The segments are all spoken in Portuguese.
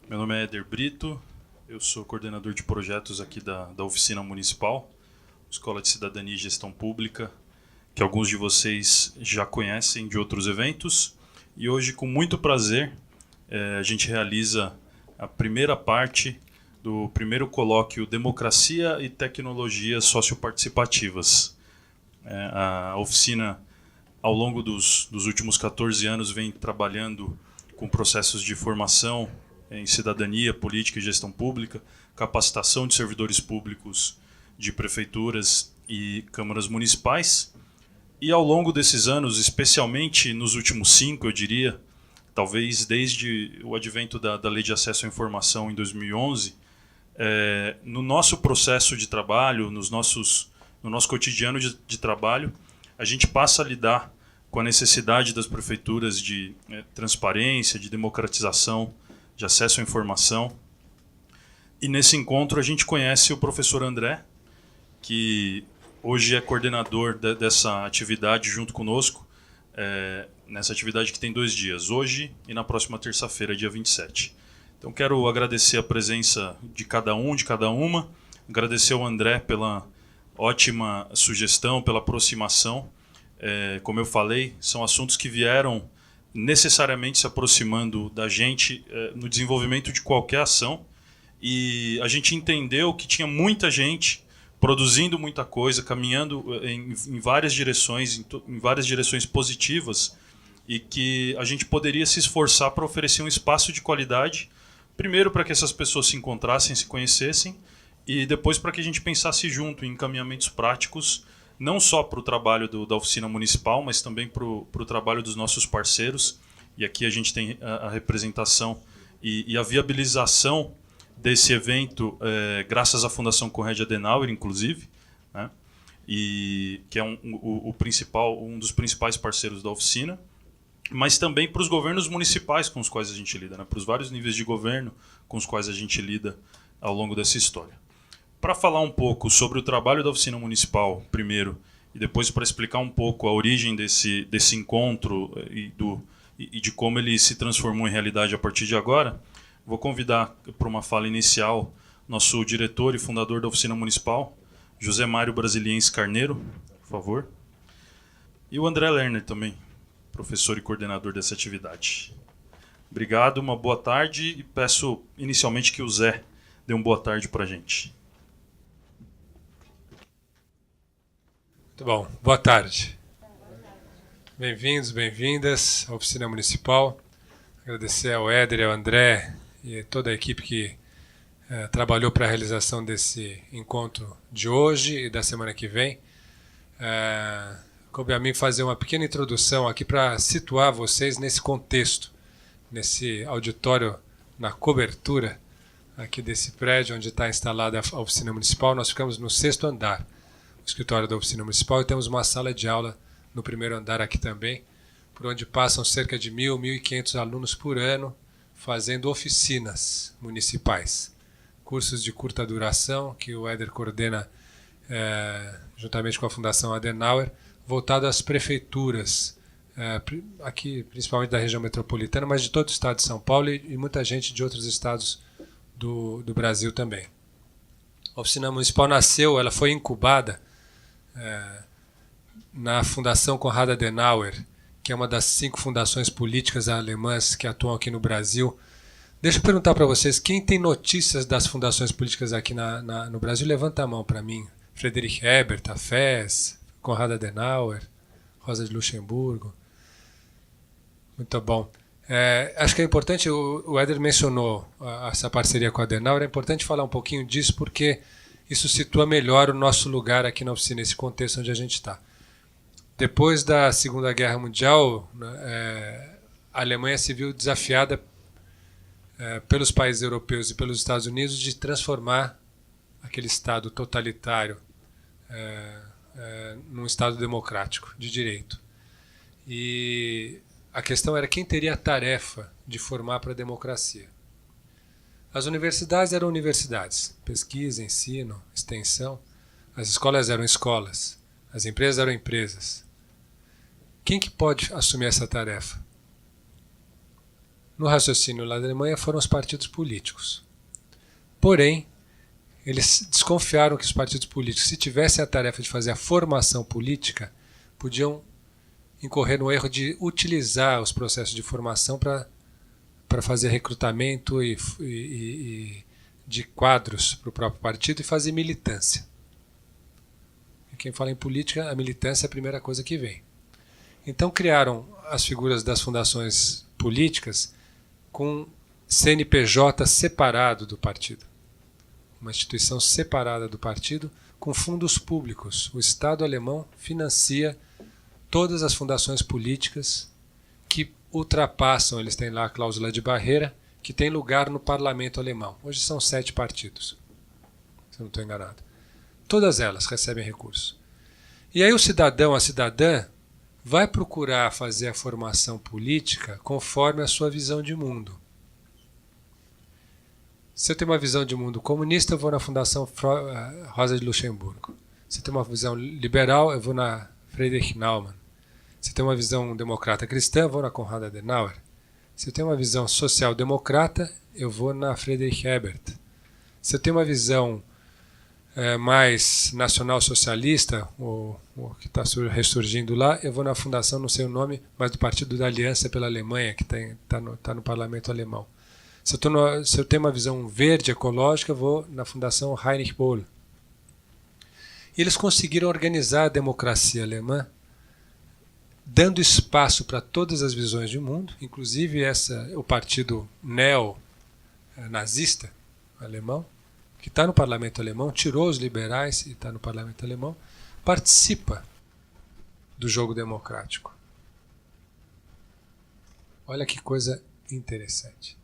Meu nome é Éder Brito, eu sou coordenador de projetos aqui da Oficina Municipal, Escola de Cidadania e Gestão Pública, que alguns de vocês já conhecem de outros eventos. E hoje, com muito prazer, a gente realiza a primeira parte do primeiro colóquio Democracia e Tecnologias Socioparticipativas. A oficina, ao longo dos últimos 14 anos, vem trabalhando com processos de formação em cidadania, política e gestão pública, capacitação de servidores públicos de prefeituras e câmaras municipais. E ao longo desses anos, especialmente nos últimos 5, eu diria, talvez desde o advento da Lei de Acesso à Informação em 2011, no nosso processo de trabalho, no nosso cotidiano de trabalho, a gente passa a lidar com a necessidade das prefeituras de transparência, de democratização, de acesso à informação. E nesse encontro a gente conhece o professor André, que hoje é coordenador dessa atividade junto conosco, nessa atividade que tem 2 dias, hoje e na próxima terça-feira, dia 27. Então quero agradecer a presença de cada um, de cada uma, agradecer ao André pela ótima sugestão, pela aproximação. Como eu falei, são assuntos que vieram necessariamente se aproximando da gente no desenvolvimento de qualquer ação, e a gente entendeu que tinha muita gente produzindo muita coisa, caminhando em várias direções, em várias direções positivas, e que a gente poderia se esforçar para oferecer um espaço de qualidade, primeiro para que essas pessoas se encontrassem, se conhecessem, e depois para que a gente pensasse junto em encaminhamentos práticos, não só para o trabalho da oficina municipal, mas também para o trabalho dos nossos parceiros. E aqui a gente tem a representação e a viabilização desse evento, graças à Fundação Konrad Adenauer, inclusive, né? E que é um dos principais parceiros da oficina, mas também para os governos municipais com os quais a gente lida, né? Para os vários níveis de governo com os quais a gente lida ao longo dessa história. Para falar um pouco sobre o trabalho da oficina municipal, primeiro, e depois para explicar um pouco a origem desse encontro e de como ele se transformou em realidade a partir de agora, vou convidar para uma fala inicial nosso diretor e fundador da oficina municipal, José Mário Brasiliense Carneiro, por favor. E o André Lerner também, professor e coordenador dessa atividade. Obrigado, uma boa tarde, e peço inicialmente que o Zé dê uma boa tarde para a gente. Muito bom, boa tarde. Bem-vindos, bem-vindas à Oficina Municipal. Agradecer ao Éder, ao André e toda a equipe que trabalhou para a realização desse encontro de hoje e da semana que vem. Coube a mim fazer uma pequena introdução aqui para situar vocês nesse contexto, nesse auditório, na cobertura aqui desse prédio onde está instalada a Oficina Municipal. Nós ficamos no 6º andar, escritório da Oficina Municipal, e temos uma sala de aula no 1º andar aqui também, por onde passam cerca de 1.000, 1.500 alunos por ano fazendo oficinas municipais. Cursos de curta duração, que o Éder coordena juntamente com a Fundação Adenauer, voltado às prefeituras, aqui principalmente da região metropolitana, mas de todo o estado de São Paulo e muita gente de outros estados do Brasil também. A Oficina Municipal nasceu, ela foi incubada na Fundação Konrad Adenauer, que é uma das 5 fundações políticas alemãs que atuam aqui no Brasil. Deixa eu perguntar para vocês, quem tem notícias das fundações políticas aqui no Brasil, levanta a mão para mim. Friedrich Ebert, a FES, Konrad Adenauer, Rosa de Luxemburgo. Muito bom. Acho que é importante, o Éder mencionou essa parceria com a Adenauer, é importante falar um pouquinho disso porque isso situa melhor o nosso lugar aqui na oficina, nesse contexto onde a gente está. Depois da Segunda Guerra Mundial, a Alemanha se viu desafiada pelos países europeus e pelos Estados Unidos de transformar aquele Estado totalitário num Estado democrático, de direito. E a questão era quem teria a tarefa de formar para a democracia. As universidades eram universidades, pesquisa, ensino, extensão. As escolas eram escolas, as empresas eram empresas. Quem que pode assumir essa tarefa? no raciocínio lá da Alemanha foram os partidos políticos. Porém, eles desconfiaram que os partidos políticos, se tivessem a tarefa de fazer a formação política, podiam incorrer no erro de utilizar os processos de formação para fazer recrutamento e de quadros para o próprio partido e fazer militância. E quem fala em política, a militância é a primeira coisa que vem. Então criaram as figuras das fundações políticas com CNPJ separado do partido. Uma instituição separada do partido com fundos públicos. O Estado alemão financia todas as fundações políticas que ultrapassam, eles têm lá a cláusula de barreira, que tem lugar no parlamento alemão. Hoje são 7 partidos, se eu não estou enganado. Todas elas recebem recursos. E aí o cidadão, a cidadã, vai procurar fazer a formação política conforme a sua visão de mundo. Se eu tenho uma visão de mundo comunista, eu vou na Fundação Rosa de Luxemburgo. Se eu tenho uma visão liberal, eu vou na Friedrich Naumann. Se eu tenho uma visão democrata cristã, eu vou na Konrad Adenauer. Se eu tenho uma visão social-democrata, eu vou na Friedrich Ebert. Se eu tenho uma visão mais nacional-socialista, o que está ressurgindo lá, eu vou na fundação, não sei o nome, mas do Partido da Aliança pela Alemanha, que está no parlamento alemão. Se eu tenho uma visão verde, ecológica, eu vou na Fundação Heinrich Böll. E eles conseguiram organizar a democracia alemã, dando espaço para todas as visões de mundo, inclusive o partido neo-nazista alemão, que está no parlamento alemão, tirou os liberais e está no parlamento alemão, participa do jogo democrático. Olha que coisa interessante.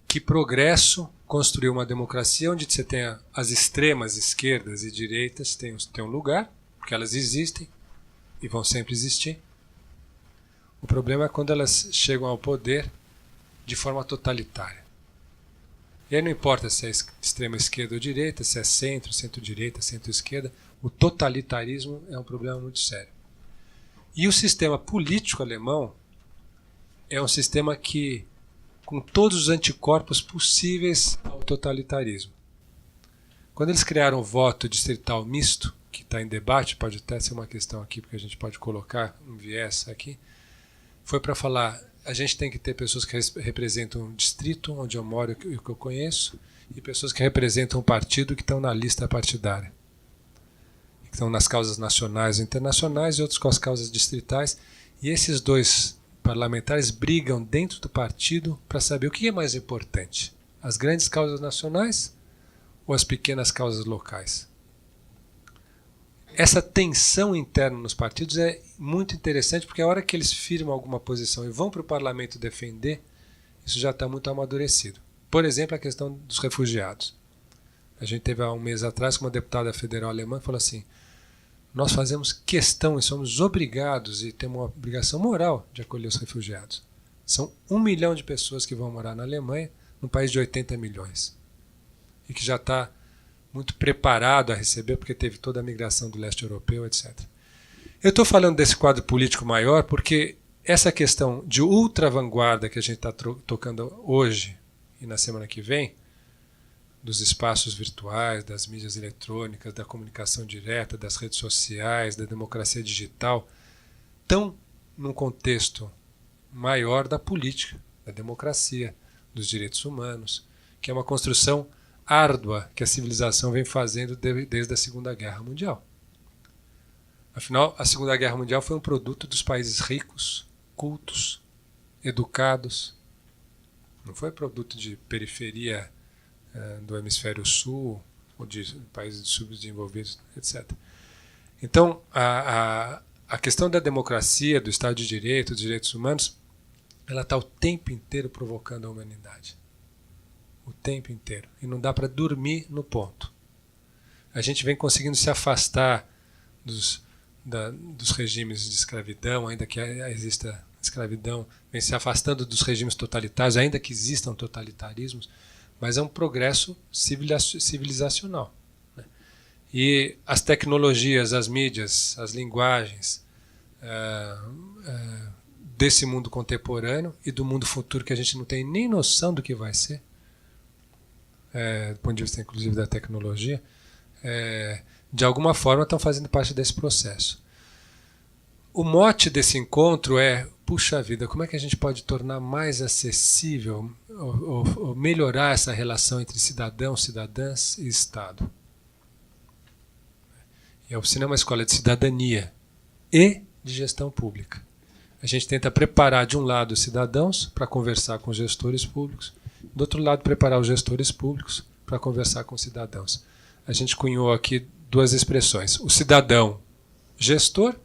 Que progresso construiu uma democracia onde você tem as extremas esquerdas e direitas tem um lugar, porque elas existem e vão sempre existir. O problema é quando elas chegam ao poder de forma totalitária. E aí não importa se é extrema esquerda ou direita, se é centro, centro-direita, centro-esquerda, o totalitarismo é um problema muito sério. E o sistema político alemão é um sistema que com todos os anticorpos possíveis ao totalitarismo. Quando eles criaram o voto distrital misto, que está em debate, pode até ser uma questão aqui, porque a gente pode colocar um viés aqui, foi para falar, a gente tem que ter pessoas que representam um distrito onde eu moro e o que eu conheço, e pessoas que representam um partido que estão na lista partidária. Que estão nas causas nacionais e internacionais e outros com as causas distritais, e esses dois parlamentares brigam dentro do partido para saber o que é mais importante, as grandes causas nacionais ou as pequenas causas locais. Essa tensão interna nos partidos é muito interessante, porque a hora que eles firmam alguma posição e vão para o parlamento defender, isso já está muito amadurecido. Por exemplo, a questão dos refugiados. A gente teve há um mês atrás uma deputada federal alemã que falou assim: nós fazemos questão e somos obrigados e temos uma obrigação moral de acolher os refugiados. São 1 milhão de pessoas que vão morar na Alemanha, num país de 80 milhões. E que já está muito preparado a receber, porque teve toda a migração do leste europeu, etc. Eu estou falando desse quadro político maior porque essa questão de ultra-vanguarda que a gente está tocando hoje e na semana que vem, dos espaços virtuais, das mídias eletrônicas, da comunicação direta, das redes sociais, da democracia digital, estão num contexto maior da política, da democracia, dos direitos humanos, que é uma construção árdua que a civilização vem fazendo desde a Segunda Guerra Mundial. Afinal, a Segunda Guerra Mundial foi um produto dos países ricos, cultos, educados. Não foi produto de periferia do hemisfério sul, ou de países subdesenvolvidos, etc. Então, a questão da democracia, do Estado de Direito, dos direitos humanos, ela está o tempo inteiro provocando a humanidade. O tempo inteiro. E não dá para dormir no ponto. A gente vem conseguindo se afastar dos regimes de escravidão, ainda que exista escravidão, vem se afastando dos regimes totalitários, ainda que existam totalitarismos, mas é um progresso civilizacional. Né? E as tecnologias, as mídias, as linguagens desse mundo contemporâneo e do mundo futuro que a gente não tem nem noção do que vai ser, do ponto de vista inclusive da tecnologia, de alguma forma estão fazendo parte desse processo. O mote desse encontro é, puxa vida, como é que a gente pode tornar mais acessível ou melhorar essa relação entre cidadãos, cidadãs e Estado? E a oficina é uma escola de cidadania e de gestão pública. A gente tenta preparar, de um lado, os cidadãos para conversar com os gestores públicos, do outro lado, preparar os gestores públicos para conversar com os cidadãos. A gente cunhou aqui duas expressões. O cidadão gestor,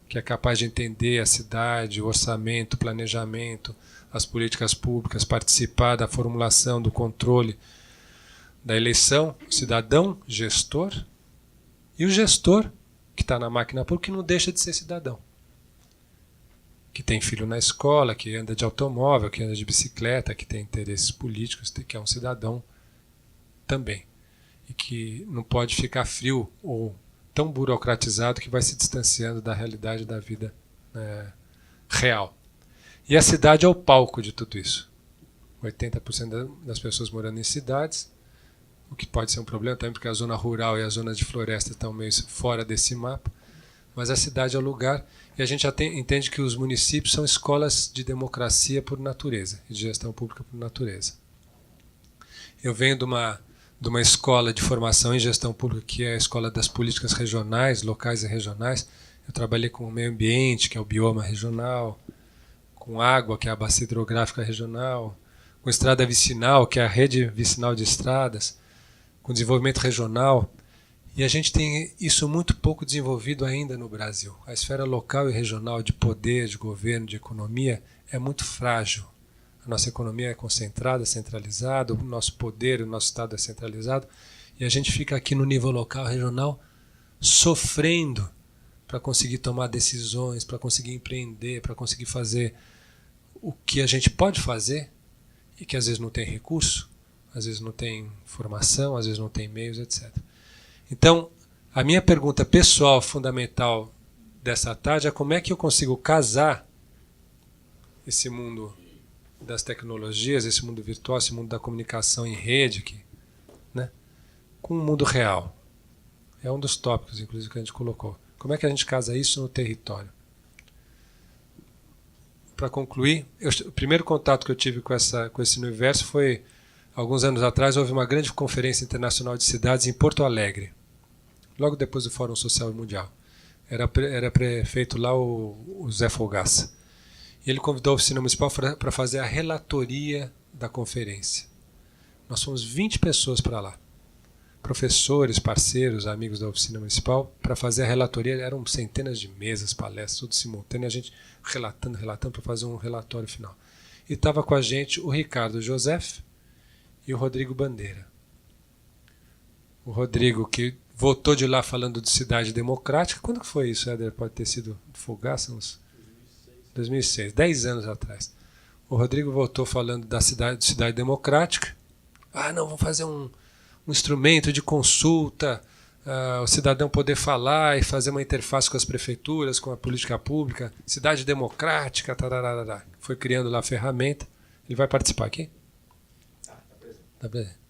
que é capaz de entender a cidade, o orçamento, o planejamento, as políticas públicas, participar da formulação, do controle da eleição, o cidadão gestor, e o gestor, que está na máquina pública, que não deixa de ser cidadão. Que tem filho na escola, que anda de automóvel, que anda de bicicleta, que tem interesses políticos, que é um cidadão também. E que não pode ficar frio ou tão burocratizado que vai se distanciando da realidade da vida real. E a cidade é o palco de tudo isso. 80% das pessoas morando em cidades, o que pode ser um problema também, porque a zona rural e a zona de floresta estão meio fora desse mapa, mas a cidade é o lugar, e a gente já entende que os municípios são escolas de democracia por natureza, e de gestão pública por natureza. Eu venho de uma escola de formação em gestão pública, que é a escola das políticas regionais, locais e regionais. Eu trabalhei com o meio ambiente, que é o bioma regional, com água, que é a bacia hidrográfica regional, com estrada vicinal, que é a rede vicinal de estradas, com desenvolvimento regional. E a gente tem isso muito pouco desenvolvido ainda no Brasil. A esfera local e regional de poder, de governo, de economia é muito frágil. A nossa economia é concentrada, centralizada, o nosso poder, o nosso Estado é centralizado, e a gente fica aqui no nível local, regional, sofrendo para conseguir tomar decisões, para conseguir empreender, para conseguir fazer o que a gente pode fazer, e que às vezes não tem recurso, às vezes não tem formação, às vezes não tem meios, etc. Então, a minha pergunta pessoal, fundamental dessa tarde é como é que eu consigo casar esse mundo das tecnologias, esse mundo virtual, esse mundo da comunicação em rede aqui, né, com o mundo real. É um dos tópicos, inclusive, que a gente colocou. Como é que a gente casa isso no território? Para concluir, o primeiro contato que eu tive com esse universo foi, alguns anos atrás, houve uma grande conferência internacional de cidades em Porto Alegre, logo depois do Fórum Social Mundial. Era prefeito lá o Zé Fogaça. E ele convidou a oficina municipal para fazer a relatoria da conferência. Nós fomos 20 pessoas para lá. Professores, parceiros, amigos da oficina municipal, para fazer a relatoria. Eram centenas de mesas, palestras, tudo simultâneo, a gente relatando para fazer um relatório final. E estava com a gente o Ricardo Joseph e o Rodrigo Bandeira. O Rodrigo, que voltou de lá falando de cidade democrática. Quando que foi isso, Éder? Pode ter sido Fogaça, uns 2006, 10 anos atrás. O Rodrigo voltou falando de cidade democrática. Não, vamos fazer um instrumento de consulta, o cidadão poder falar e fazer uma interface com as prefeituras, com a política pública, cidade democrática, tararara. Foi criando lá a ferramenta. Ele vai participar aqui? Tá presente.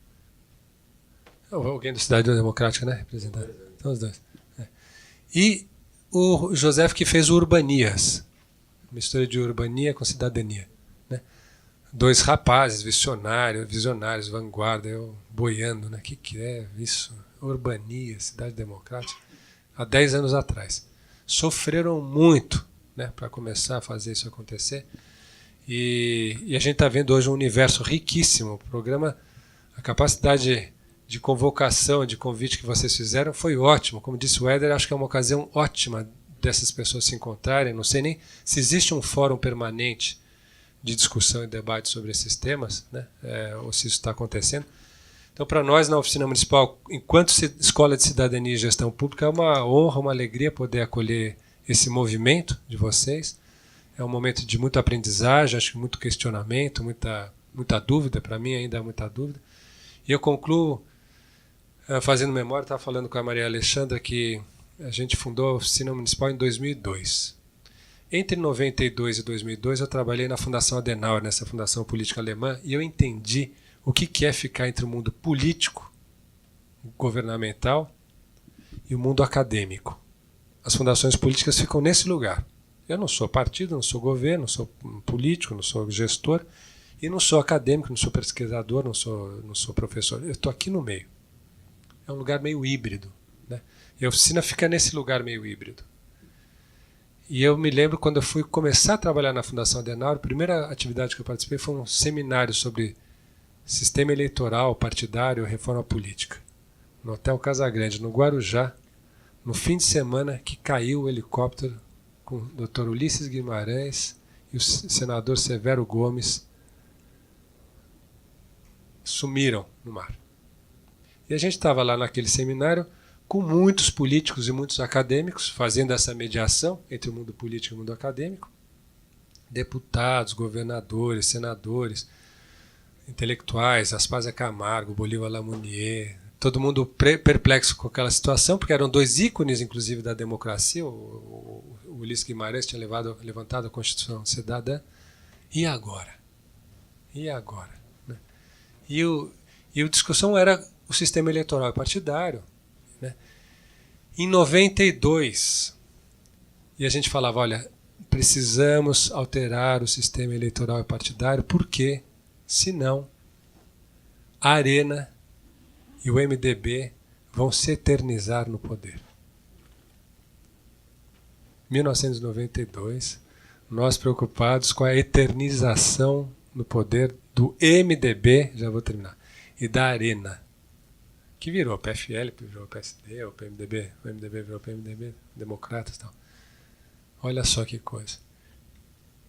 Alguém da cidade democrática, né? Representando. Então, os dois. E o José que fez o Urbanias. Mistura de urbania com cidadania, né? Dois rapazes visionários, vanguarda, eu boiando, né? Que é isso? Urbania, cidade democrática, há 10 anos atrás. Sofreram muito, né, para começar a fazer isso acontecer. E a gente está vendo hoje um universo riquíssimo. O programa, a capacidade de convocação, de convite que vocês fizeram foi ótimo. Como disse o Éder, acho que é uma ocasião ótima dessas pessoas se encontrarem. Não sei nem se existe um fórum permanente de discussão e debate sobre esses temas, né? Ou se isso está acontecendo. Então, para nós, na Oficina Municipal, enquanto Escola de Cidadania e Gestão Pública, é uma honra, uma alegria poder acolher esse movimento de vocês. É um momento de muita aprendizagem, acho que muito questionamento, muita dúvida, para mim ainda há muita dúvida. E eu concluo fazendo memória, estava falando com a Maria Alexandra que a gente fundou a Oficina Municipal em 2002. Entre 92 e 2002 eu trabalhei na Fundação Adenauer, nessa fundação política alemã, e eu entendi o que é ficar entre o mundo político, governamental, e o mundo acadêmico. As fundações políticas ficam nesse lugar. Eu não sou partido, não sou governo, não sou político, não sou gestor, e não sou acadêmico, não sou pesquisador, não sou professor. Eu estou aqui no meio. É um lugar meio híbrido, né? E a oficina fica nesse lugar meio híbrido. E eu me lembro quando eu fui começar a trabalhar na Fundação Adenauer, a primeira atividade que eu participei foi um seminário sobre sistema eleitoral, partidário, reforma política, no Hotel Casagrande, no Guarujá, no fim de semana que caiu o helicóptero com o Dr. Ulisses Guimarães e o senador Severo Gomes sumiram no mar. E a gente estava lá naquele seminário com muitos políticos e muitos acadêmicos, fazendo essa mediação entre o mundo político e o mundo acadêmico, deputados, governadores, senadores, intelectuais, Aspásia Camargo, Bolívar Lamounier, todo mundo perplexo com aquela situação, porque eram dois ícones, inclusive, da democracia. O Ulisses Guimarães tinha levantado a Constituição Cidadã. E agora? E agora? Né? E a discussão era o sistema eleitoral partidário. Né? Em 92, e a gente falava, olha, precisamos alterar o sistema eleitoral e partidário, porque, senão, a Arena e o MDB vão se eternizar no poder. 1992, nós preocupados com a eternização no poder do MDB, já vou terminar, e da Arena, que virou PFL, virou PSD, o PMDB, o MDB virou PMDB, Democratas e tal. Olha só que coisa.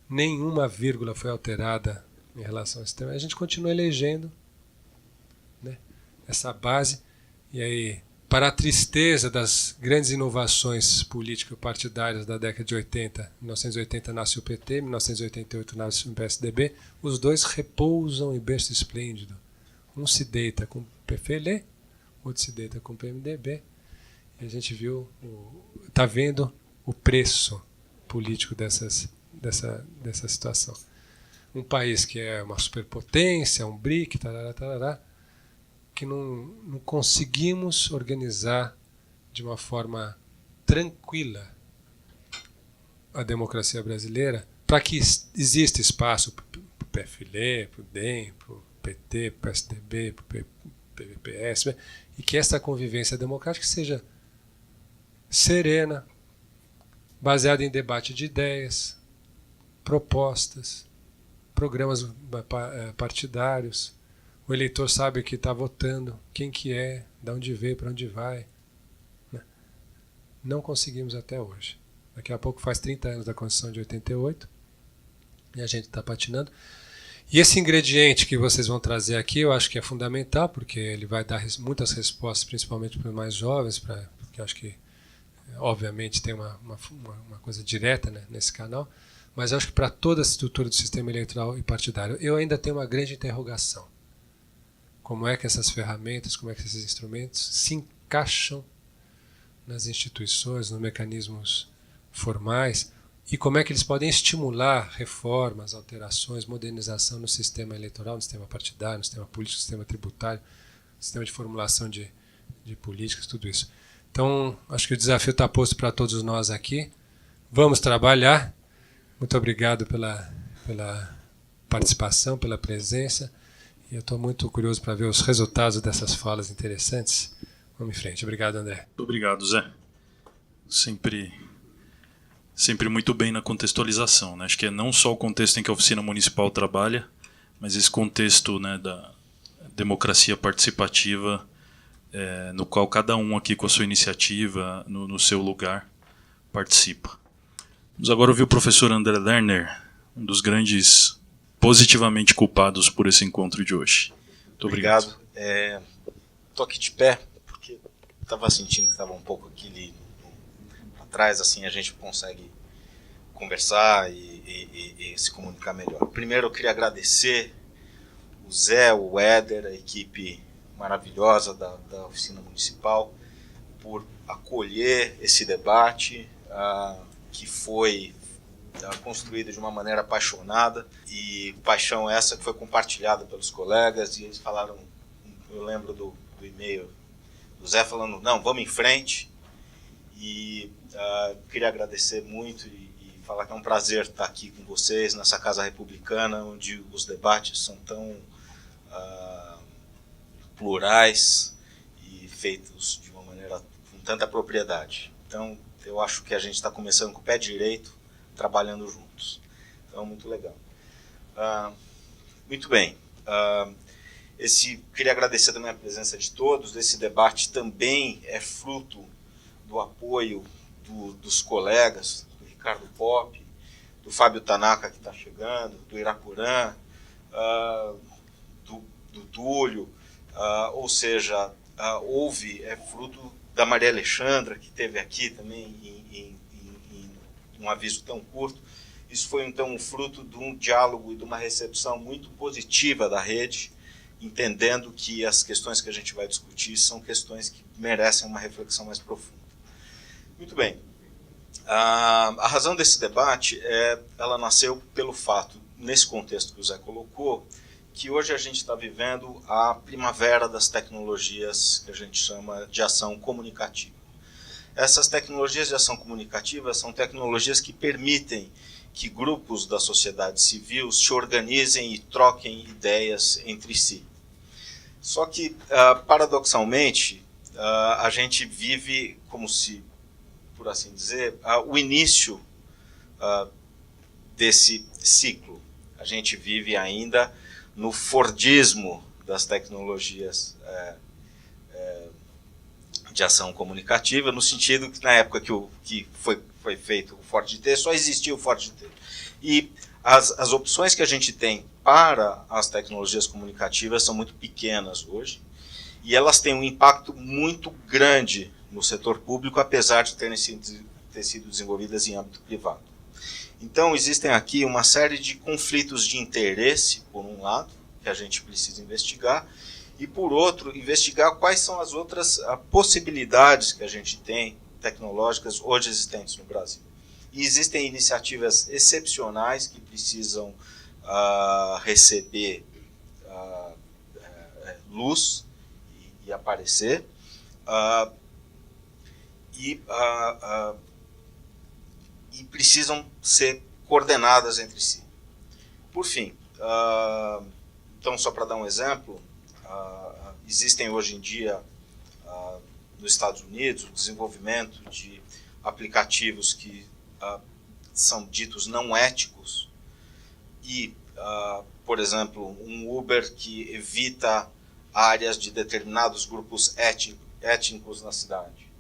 Nenhuma vírgula foi alterada em relação ao sistema. A gente continua elegendo, né, essa base, e aí, para a tristeza das grandes inovações político-partidárias da década de 80, em 1980 nasce o PT, em 1988 nasce o PSDB, os dois repousam em berço esplêndido. Um se deita com o PFL, outro se deita com o PMDB, e a gente está vendo o preço político dessa situação. Um país que é uma superpotência, um BRIC, tarará, que não conseguimos organizar de uma forma tranquila a democracia brasileira para que exista espaço para o PFL, para o DEM, para o PT, para o PSDB, para o PPS, e que essa convivência democrática seja serena, baseada em debate de ideias, propostas, programas partidários. O eleitor sabe que está votando, quem que é, de onde veio, para onde vai. Né? Não conseguimos até hoje. Daqui a pouco faz 30 anos da Constituição de 88 e a gente está patinando. E esse ingrediente que vocês vão trazer aqui, eu acho que é fundamental, porque ele vai dar muitas respostas, principalmente para os mais jovens, porque eu acho que, obviamente, tem uma coisa direta, né, nesse canal, mas eu acho que para toda a estrutura do sistema eleitoral e partidário, eu ainda tenho uma grande interrogação. Como é que essas ferramentas, como é que esses instrumentos se encaixam nas instituições, nos mecanismos formais, e como é que eles podem estimular reformas, alterações, modernização no sistema eleitoral, no sistema partidário, no sistema político, no sistema tributário, no sistema de formulação de políticas, tudo isso. Então, acho que o desafio está posto para todos nós aqui. Vamos trabalhar. Muito obrigado pela participação, pela presença. E eu estou muito curioso para ver os resultados dessas falas interessantes. Vamos em frente. Obrigado, André. Muito obrigado, Zé. Sempre muito bem na contextualização, né? Acho que é não só o contexto em que a oficina municipal trabalha, mas esse contexto, né, da democracia participativa, no qual cada um aqui com a sua iniciativa, no seu lugar, participa. Vamos agora ouvir o professor André Lerner, um dos grandes positivamente culpados por esse encontro de hoje. Muito obrigado. Estou aqui de pé, porque estava sentindo que estava um pouco aqui atrás, assim a gente consegue conversar e se comunicar melhor. Primeiro eu queria agradecer o Zé, o Éder, a equipe maravilhosa da Oficina Municipal, por acolher esse debate, que foi construída de uma maneira apaixonada, e paixão essa que foi compartilhada pelos colegas, e eles falaram, eu lembro do e-mail do Zé falando, não, vamos em frente, e queria agradecer muito e falar que é um prazer estar aqui com vocês, nessa Casa Republicana, onde os debates são tão plurais e feitos de uma maneira com tanta propriedade. Então, eu acho que a gente está começando com o pé direito, trabalhando juntos. Então, muito legal. Muito bem. Queria agradecer também a presença de todos. Esse debate também é fruto do apoio dos colegas, do Ricardo Pop, do Fábio Tanaka, que está chegando, do Irapurã, do Túlio, ou seja, é fruto da Maria Alexandra, que esteve aqui também em um aviso tão curto. Isso foi, então, um fruto de um diálogo e de uma recepção muito positiva da rede, entendendo que as questões que a gente vai discutir são questões que merecem uma reflexão mais profunda. Muito bem. A razão desse debate, ela nasceu pelo fato, nesse contexto que o Zé colocou, que hoje a gente está vivendo a primavera das tecnologias que a gente chama de ação comunicativa. Essas tecnologias de ação comunicativa são tecnologias que permitem que grupos da sociedade civil se organizem e troquem ideias entre si. Só que, paradoxalmente, a gente vive como se, por assim dizer, o início desse ciclo. A gente vive ainda no Fordismo das tecnologias de ação comunicativa, no sentido que na época que foi feito o Ford T, só existia o Ford T. E as opções que a gente tem para as tecnologias comunicativas são muito pequenas hoje, e elas têm um impacto muito grande no setor público, apesar de ter sido desenvolvidas em âmbito privado. Então, existem aqui uma série de conflitos de interesse, por um lado, que a gente precisa investigar, e, por outro, investigar quais são as outras possibilidades que a gente tem, tecnológicas, hoje existentes no Brasil. E existem iniciativas excepcionais que precisam receber luz e aparecer, e precisam ser coordenadas entre si. Por fim, então, só para dar um exemplo, existem hoje em dia, nos Estados Unidos, o desenvolvimento de aplicativos que são ditos não éticos e, por exemplo, um Uber que evita áreas de determinados grupos étnicos na cidade.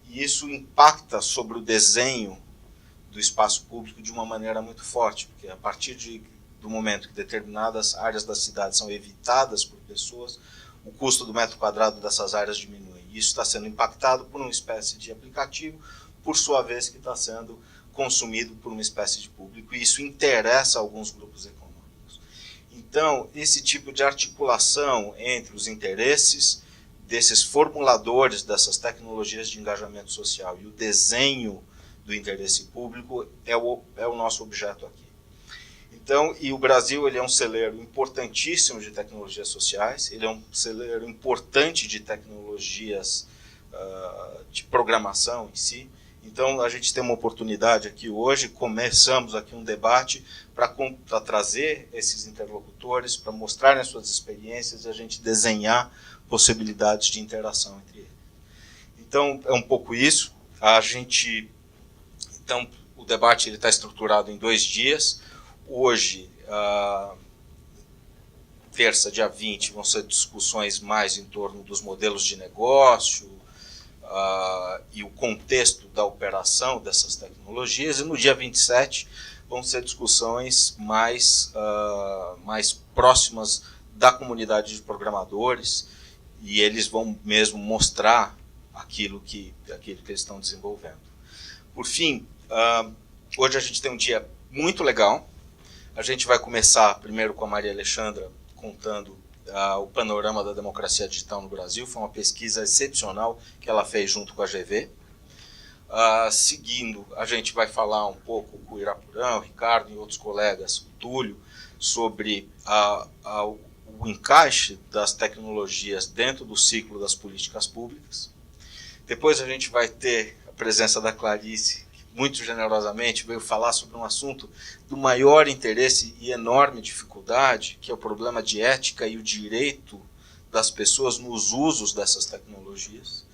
E isso impacta sobre o desenho do espaço público de uma maneira muito forte, porque a partir do momento que determinadas áreas da cidade são evitadas por pessoas, o custo do metro quadrado dessas áreas diminui. E isso está sendo impactado por uma espécie de aplicativo, por sua vez que está sendo consumido por uma espécie de público, e isso interessa a alguns grupos econômicos. Então, esse tipo de articulação entre os interesses desses formuladores dessas tecnologias de engajamento social e o desenho do interesse público é o nosso objeto aqui. Então, e o Brasil, ele é um celeiro importantíssimo de tecnologias sociais, ele é um celeiro importante de tecnologias de programação em si. Então, a gente tem uma oportunidade aqui hoje, começamos aqui um debate para trazer esses interlocutores, para mostrarem as suas experiências e a gente desenhar possibilidades de interação entre eles. Então, é um pouco isso. Então, o debate está estruturado em 2 dias. Hoje, terça, dia 20, vão ser discussões mais em torno dos modelos de negócio e o contexto da operação dessas tecnologias. E no dia 27 vão ser discussões mais próximas da comunidade de programadores, e eles vão mesmo mostrar aquilo que eles estão desenvolvendo. Por fim, hoje a gente tem um dia muito legal. A gente vai começar primeiro com a Maria Alexandra contando o panorama da democracia digital no Brasil. Foi uma pesquisa excepcional que ela fez junto com a GV. Seguindo, a gente vai falar um pouco com o Irapurã, o Ricardo e outros colegas, o Túlio, sobre o encaixe das tecnologias dentro do ciclo das políticas públicas. Depois a gente vai ter a presença da Clarice, que muito generosamente veio falar sobre um assunto do maior interesse e enorme dificuldade, que é o problema de ética e o direito das pessoas nos usos dessas tecnologias,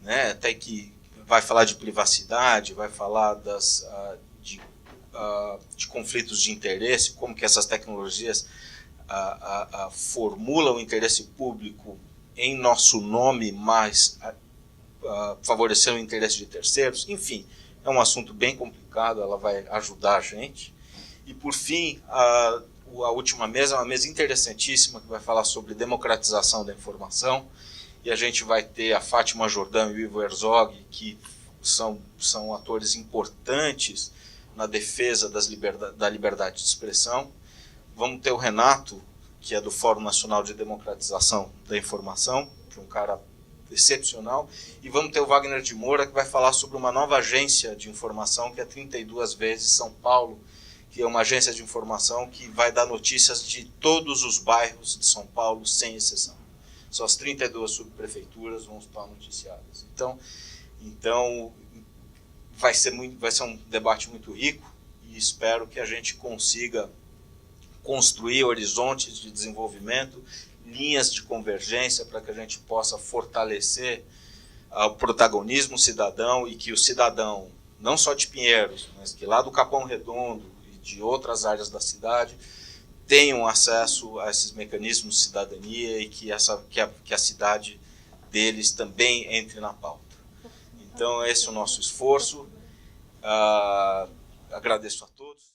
né? Até que vai falar de privacidade, vai falar de conflitos de interesse, como que essas tecnologias formulam o interesse público em nosso nome, mas favorecendo o interesse de terceiros. Enfim, é um assunto bem complicado, ela vai ajudar a gente. E, por fim, a última mesa é uma mesa interessantíssima, que vai falar sobre democratização da informação, e a gente vai ter a Fátima Jordão e o Ivo Herzog, que são atores importantes na defesa da liberdade de expressão. Vamos ter o Renato, que é do Fórum Nacional de Democratização da Informação, que é um cara excepcional, e vamos ter o Wagner de Moura, que vai falar sobre uma nova agência de informação, que é 32 vezes São Paulo, que é uma agência de informação que vai dar notícias de todos os bairros de São Paulo, sem exceção. Só as 32 subprefeituras vão estar noticiadas. Então vai ser um debate muito rico, e espero que a gente consiga construir horizontes de desenvolvimento, linhas de convergência, para que a gente possa fortalecer o protagonismo cidadão, e que o cidadão, não só de Pinheiros, mas que lá do Capão Redondo e de outras áreas da cidade, tenham acesso a esses mecanismos de cidadania, e que a cidade deles também entre na pauta. Então, esse é o nosso esforço. Agradeço a todos.